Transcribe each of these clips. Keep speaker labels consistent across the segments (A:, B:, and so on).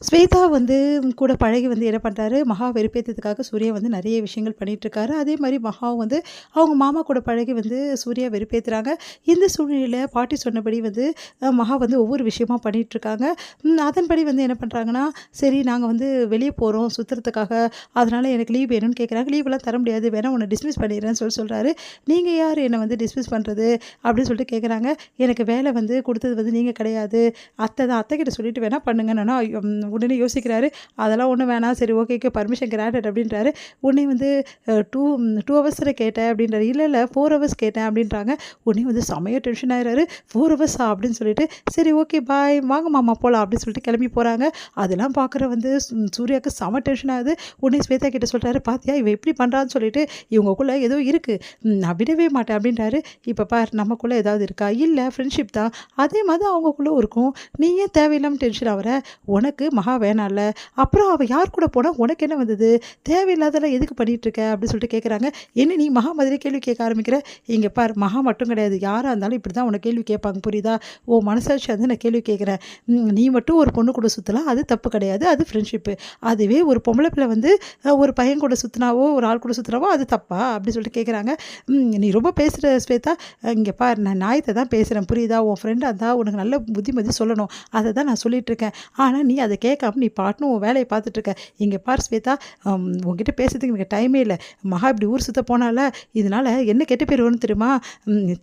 A: ஸ்வேதா வந்து கூட பழகி வந்து என்ன பண்ணுறாரு, மகா வெறுப்பேத்துறதுக்காக சூர்யா வந்து நிறைய விஷயங்கள் பண்ணிகிட்ருக்காரு. அதே மாதிரி மகாவும் வந்து அவங்க மாமா கூட பழகி வந்து சூர்யா வெறுப்பேத்துறாங்க. இந்த சூழ்நிலையில பாட்டி சொன்னபடி வந்து மகா வந்து ஒவ்வொரு விஷயமா பண்ணிகிட்ருக்காங்க. அதன்படி வந்து என்ன பண்ணுறாங்கன்னா, சரி நாங்கள் வந்து வெளியே போகிறோம் சுற்றுறதுக்காக, அதனால் எனக்கு லீவ் வேணும்னு கேட்குறாங்க. லீவெல்லாம் தர முடியாது, வேணா உன்னை டிஸ்மிஸ் பண்ணிடுறேன்னு சொல்கிறாரு. நீங்கள் யார் என்னை வந்து டிஸ்மிஸ் பண்ணுறது அப்படின்னு சொல்லிட்டு கேட்குறாங்க. எனக்கு வேலை வந்து கொடுத்தது வந்து நீங்கள் கிடையாது, அத்தை தான், அத்தைக்கிட்ட சொல்லிட்டு வேணா பண்ணுங்கன்னா உடனே யோசிக்கிறாரு. அதெல்லாம் ஒன்றும் வேணாம், சரி ஓகே பர்மிஷன் கிராண்டட் அப்படின்றாரு. உடனே வந்து 2 ஹவர்ஸில் கேட்டேன் அப்படின்றாரு. இல்லை 4 ஹவர்ஸ் கேட்டேன் அப்படின்றாங்க. உடனே வந்து செமையாக டென்ஷன் ஆகிறாரு. 4 ஹவர்ஸா அப்படின்னு சொல்லிட்டு, சரி ஓகே பாய் வாங்க மாமா போகலாம் அப்படின்னு சொல்லிட்டு கிளம்பி போகிறாங்க. அதெல்லாம் பார்க்குற வந்து சூர்யாவுக்கு செம டென்ஷன் ஆகுது. உடனே ஸ்வேதா கிட்ட சொல்கிறாரு, பாத்தியா இவ எப்படி பண்ணுறான்னு சொல்லிட்டு, இவங்கக்குள்ளே ஏதோ இருக்குது, நான் விடவே மாட்டேன் அப்படின்றாரு. இப்போ பார் நமக்குள்ளே ஏதாவது இருக்கா? இல்லை ஃப்ரெண்ட்ஷிப் தான், அதே மாதிரி அவங்கக்குள்ளே இருக்கும். நீ ஏன் தேவையில்லாமல் டென்ஷன் ஆகிற? உனக்கு மகா வேணாம்ல, அப்புறம் அவள் யார் கூட போனால் உனக்கு என்ன வந்தது? தேவையில்லாதெல்லாம் எதுக்கு பண்ணிகிட்ருக்க அப்படின்னு சொல்லிட்டு கேட்குறாங்க. என்ன நீ மகா மாதிரி கேள்வி கேட்க ஆரம்பிக்கிற? இங்கே பார், மகா மட்டும் கிடையாது, யாராக இருந்தாலும் இப்படி தான் உனக்கு கேள்வி கேட்பாங்க, புரியுதா? ஓ மனசாட்சி வந்து நான் கேள்வி கேட்குறேன். நீ மட்டும் ஒரு பொண்ணு கூட சுற்றலாம், அது தப்பு கிடையாது, அது ஃப்ரெண்ட்ஷிப்பு. அதுவே ஒரு பொம்பளை பிள்ளை வந்து ஒரு பையன் கூட சுற்றினாவோ ஒரு ஆள் கூட சுற்றினாவோ அது தப்பா அப்படின்னு சொல்லிட்டு கேட்குறாங்க. நீ ரொம்ப பேசுகிற ஸ்வேதா, இங்கே பார் நான் நியாயத்தை தான் பேசுகிறேன், புரியுதா? உன் ஃப்ரெண்டாக இருந்தால் உனக்கு நல்ல புத்திமதி சொல்லணும், அதை தான் நான் சொல்லிகிட்ருக்கேன். ஆனால் நீ அதை கேட்காம நீ பாட்டுன்னு உன் வேலையை பார்த்துட்ருக்க. இங்கே பார் ஸ்வேதா, உங்ககிட்ட பேசுறதுக்கு எனக்கு டைமே இல்லை. மகா இப்படி ஊர் சுற்ற போனால இதனால் என்ன கெட்ட பேர் வரும்னு தெரியுமா?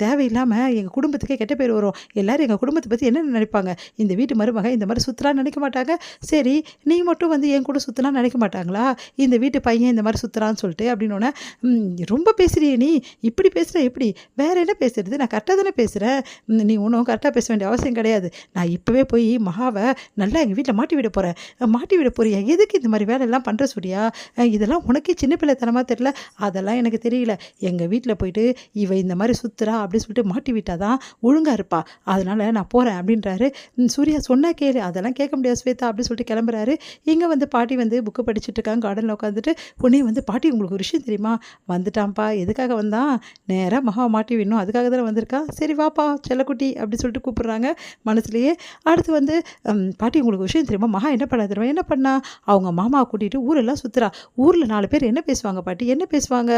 A: தேவையில்லாமல் எங்கள் குடும்பத்துக்கே கெட்ட பேர் வரும். எல்லோரும் எங்கள் குடும்பத்தை பற்றி என்ன நினைப்பாங்க? இந்த வீட்டு மருமக இந்த மாதிரி சுற்றுலான்னு நினைக்க மாட்டாங்க. சரி நீ மட்டும் வந்து என் கூட சுற்றலான்னு நினைக்க மாட்டாங்களா? இந்த வீட்டு பையன் இந்த மாதிரி சுற்றுறான்னு சொல்லிட்டு அப்படின்னோடனே, ரொம்ப பேசுகிறியே நீ, இப்படி பேசுகிற எப்படி? வேறு என்ன பேசுகிறது? நான் கரெக்டாக தானே பேசுகிறேன். நீ ஒன்றும் கரெக்டாக பேச வேண்டிய அவசியம் கிடையாது. நான் இப்போவே போய் மகாவை நல்லா எங்கள் வீட்டில் மாட்டி விட போகிறேன். மாட்டி விட போறியா? எதுக்கு இந்த மாதிரி வேலையெல்லாம் பண்ணுற சூர்யா? இதெல்லாம் உனக்கே சின்ன பிள்ளைத்தனமாக தெரியல? அதெல்லாம் எனக்கு தெரியல. எங்கள் வீட்டில் போயிட்டு இவ இந்த மாதிரி சுற்றுறா அப்படின்னு சொல்லிட்டு மாட்டி விட்டால் தான் ஒழுங்காக இருப்பா, அதனால் நான் போகிறேன் அப்படின்றாரு. சூர்யா சொன்னா கேளு, அதெல்லாம் கேட்க முடியாது ஸ்வேதா அப்படின்னு சொல்லிட்டு கிளம்புறாரு. இங்கே வந்து பாட்டி வந்து புக்கு படிச்சுட்டு இருக்காங்க கார்டனில் உட்காந்துட்டு. உடனே வந்து, பாட்டி உங்களுக்கு ஒரு விஷயம் தெரியுமா? வந்துட்டான்ப்பா. எதுக்காக வந்தான்? நேராக மகாவை மாட்டி விடணும், அதுக்காக தானே வந்திருக்கான். சரி வாப்பா செல்லக்குட்டி அப்படின்னு சொல்லிட்டு கூப்பிட்றாங்க மனசுலேயே. அடுத்து வந்து, பாட்டி உங்களுக்கு விஷயம் தெரியுமா? மகா என்ன பண்ண தெரியுமா? என்ன பண்ணா? அவங்க மாமாவை கூட்டிகிட்டு ஊரெல்லாம் சுற்றுறா. ஊரில் 4 பேர் என்ன பேசுவாங்க பாட்டி? என்ன பேசுவாங்க?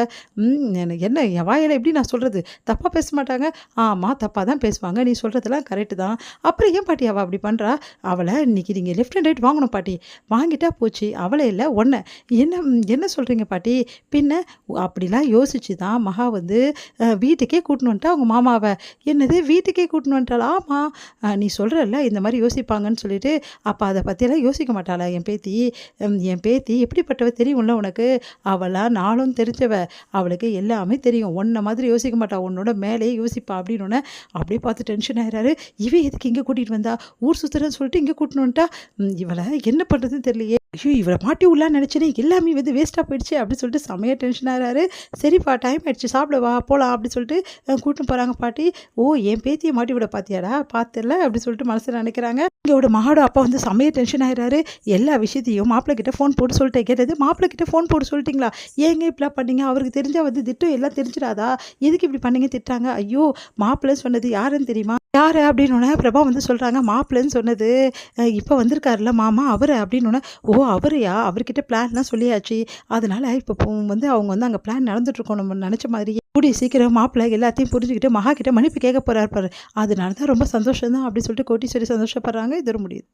A: என்ன என் வாயில் எப்படி நான் சொல்கிறது? தப்பாக பேச மாட்டாங்க? ஆமாம் தப்பாக தான் பேசுவாங்க, நீ சொல்கிறதெல்லாம் கரெக்டு தான். அப்புறம் ஏன் பாட்டி அவள் அப்படி பண்ணுறா? அவளை இன்றைக்கி நீங்கள் லெஃப்ட் அண்ட் ரைட் வாங்கணும் பாட்டி. வாங்கிட்டா போச்சு, அவளை இல்லை ஒன்றை. என்ன என்ன சொல்கிறீங்க பாட்டி? பின்ன அப்படிலாம் யோசிச்சு தான் மகா வந்து வீட்டுக்கே கூட்டின்னு வந்துட்டா அவங்க மாமாவை. என்னது வீட்டுக்கே கூட்டின்னு வந்துட்டாள்? ஆமாம், நீ சொல்கிறல்ல இந்த மாதிரி யோசிப்பாங்கன்னு சொல்லிட்டு. அப்போ அதை பற்றியெல்லாம் யோசிக்க மாட்டாளா என் பேத்தி? என் பேத்தி எப்படிப்பட்டவ தெரியும்ல உனக்கு? அவளாம் நாளும் தெரிஞ்சவ, அவளுக்கு எல்லாமே தெரியும். உன்னை மாதிரி யோசிக்க மாட்டா, உன்னோட மேலேயே யோசிப்பா அப்படின்னு அப்படியே பார்த்து டென்ஷன் ஆகிறாரு. இவன் எதுக்கு இங்கே கூட்டிகிட்டு வந்தா? ஊர் சுற்றுறேன்னு சொல்லிட்டு இங்கே கூட்டின்னு வந்துட்டா. இவளை என்ன பண்ணுறதுன்னு தெரியலையே. ஐயோ இவளை மாட்டி உள்ளான்னு நினச்சேனே, எல்லாமே வந்து வேஸ்ட்டாக போயிடுச்சு அப்படின்னு சொல்லிட்டு செமையாக டென்ஷன் ஆகிறாரு. சரிப்பா டைம் ஆயிடுச்சு, சாப்பிடவா போகலாம் அப்படின்னு சொல்லிட்டு கூட்டின்னு போகிறாங்க பாட்டி. ஓ என் பேத்தியை மாட்டி விட பார்த்தியாடா, பார்த்துல அப்படின்னு சொல்லிட்டு மனசில் நினைக்கிறாங்க. இங்கோட மகாட அப்பா வந்து செமையாக டென்ஷன் ஆகிறாரு. எல்லா விஷயத்தையும் மாப்பிள்ளை கிட்ட ஃபோன் போட்டு சொல்லிட்டேன். கேட்டது மாப்பிள்ளை கிட்ட ஃபோன் போட்டு சொல்லிட்டீங்களா? ஏங்க இப்படிலாம் பண்ணீங்க? அவருக்கு தெரிஞ்சால் வந்து திட்டம் எல்லாம் தெரிஞ்சிடாதா? எதுக்கு இப்படி பண்ணீங்க திட்டாங்க? ஐயோ மாப்பிள்ளை சொன்னது யாருன்னு தெரியுமா? யார் அப்படின்னு பிரபா வந்து சொல்கிறாங்க. மாப்பிள்ளைன்னு சொன்னது இப்போ வந்திருக்காருல மாமா அவர் அப்படின்னு. ஓ அவரையா? அவர்கிட்ட பிளான்லாம் சொல்லியாச்சு, அதனால் இப்போ வந்து அவங்க வந்து அங்கே பிளான் நடந்துட்டுருக்கோம் நம்ம நினச்ச மாதிரியே. கூடிய சீக்கிரம் மாப்பிள்ளை எல்லாத்தையும் புரிஞ்சுக்கிட்டு மகா கிட்ட மன்னிப்பு கேட்க போகிறார் பாரு, அதனால தான் ரொம்ப சந்தோஷம் தான் அப்படின்னு சொல்லிட்டு கோட்டீஸ்வரி சந்தோஷப்படுறாங்க. இது முடியுது.